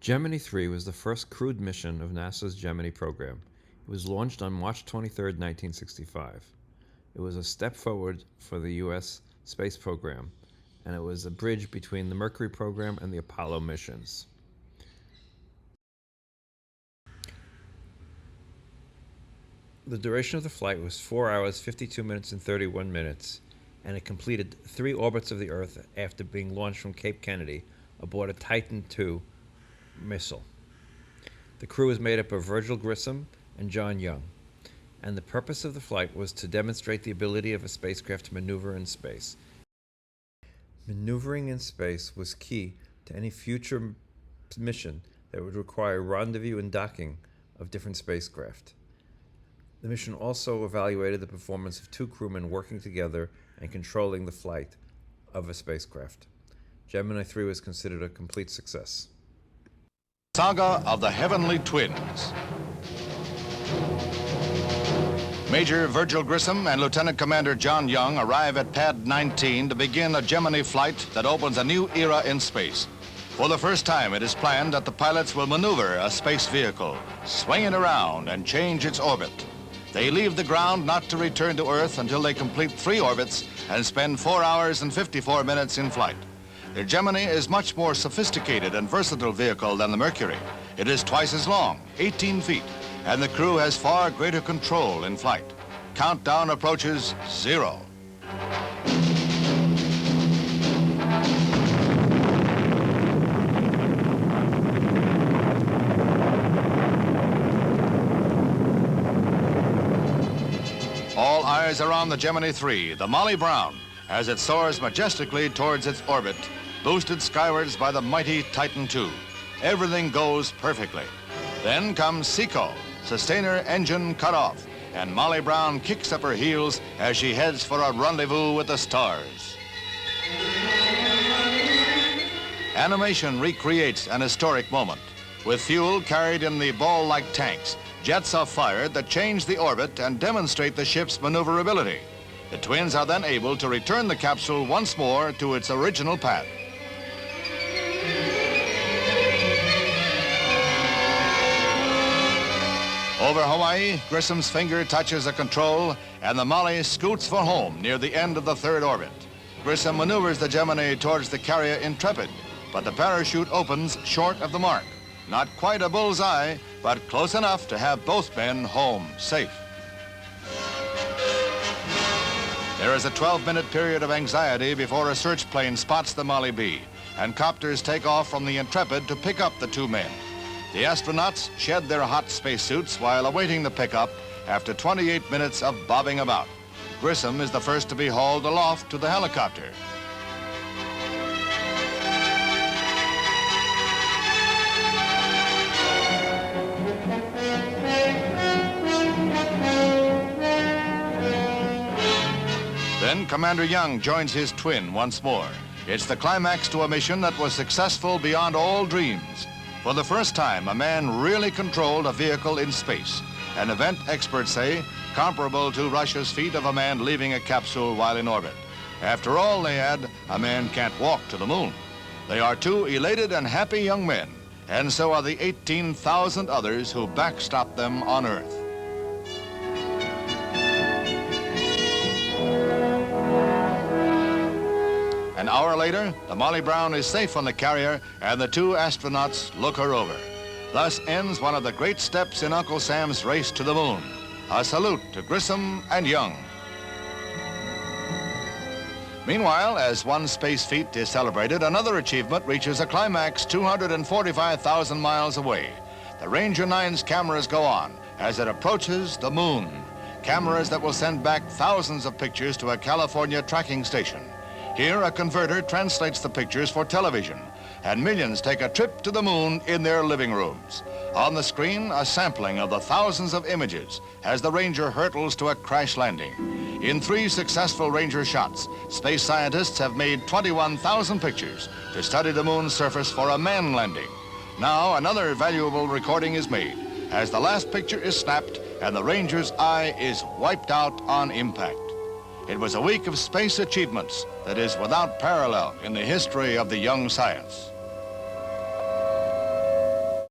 Gemini 3 was the first crewed mission of NASA's Gemini program. It was launched on March 23, 1965. It was a step forward for the U.S. space program, and it was a bridge between the Mercury program and the Apollo missions. The duration of the flight was 4 hours, 52 minutes, and 31 minutes, and it completed 3 orbits of the Earth after being launched from Cape Kennedy aboard a Titan II missile. The crew was made up of Virgil, Grissom and John Young, and the purpose of the flight was to demonstrate the ability of a spacecraft to maneuver in space. Maneuvering in space was key to any future mission that would require rendezvous and docking of different spacecraft. The mission also evaluated the performance of 2 crewmen working together and controlling the flight of a spacecraft. Gemini 3 was considered a complete success. Saga of the Heavenly Twins. Major Virgil Grissom and Lieutenant Commander John Young arrive at Pad 19 to begin a Gemini flight that opens a new era in space. For the first time, it is planned that the pilots will maneuver a space vehicle, swing it around, and change its orbit. They leave the ground not to return to Earth until they complete 3 orbits and spend 4 hours and 54 minutes in flight. The Gemini is much more sophisticated and versatile vehicle than the Mercury. It is twice as long, 18 feet, and the crew has far greater control in flight. Countdown approaches 0. All eyes are on the Gemini 3, the Molly Brown, as it soars majestically towards its orbit, boosted skywards by the mighty Titan II. Everything goes perfectly. Then comes SECO, sustainer engine cut off, and Molly Brown kicks up her heels as she heads for a rendezvous with the stars. Animation recreates an historic moment. With fuel carried in the ball-like tanks, jets are fired that change the orbit and demonstrate the ship's maneuverability. The twins are then able to return the capsule once more to its original path. Over Hawaii, Grissom's finger touches a control, and the Molly scoots for home near the end of the 3rd orbit. Grissom maneuvers the Gemini towards the carrier Intrepid, but the parachute opens short of the mark. Not quite a bullseye, but close enough to have both men home safe. There is a 12-minute period of anxiety before a search plane spots the Molly B, and copters take off from the Intrepid to pick up the 2 men. The astronauts shed their hot spacesuits while awaiting the pickup after 28 minutes of bobbing about. Grissom is the first to be hauled aloft to the helicopter. Then Commander Young joins his twin once more. It's the climax to a mission that was successful beyond all dreams. For the first time, a man really controlled a vehicle in space, an event experts say comparable to Russia's feat of a man leaving a capsule while in orbit. After all, they add, a man can't walk to the moon. They are 2 elated and happy young men, and so are the 18,000 others who backstop them on Earth. An hour later, the Molly Brown is safe on the carrier, and the 2 astronauts look her over. Thus ends one of the great steps in Uncle Sam's race to the moon. A salute to Grissom and Young. Meanwhile, as one space feat is celebrated, another achievement reaches a climax 245,000 miles away. The Ranger 9's cameras go on as it approaches the moon. Cameras that will send back thousands of pictures to a California tracking station. Here, a converter translates the pictures for television, and millions take a trip to the moon in their living rooms. On the screen, a sampling of the thousands of images as the Ranger hurtles to a crash landing. In 3 successful Ranger shots, space scientists have made 21,000 pictures to study the moon's surface for a manned landing. Now, another valuable recording is made as the last picture is snapped and the Ranger's eye is wiped out on impact. It was a week of space achievements that is without parallel in the history of the young science.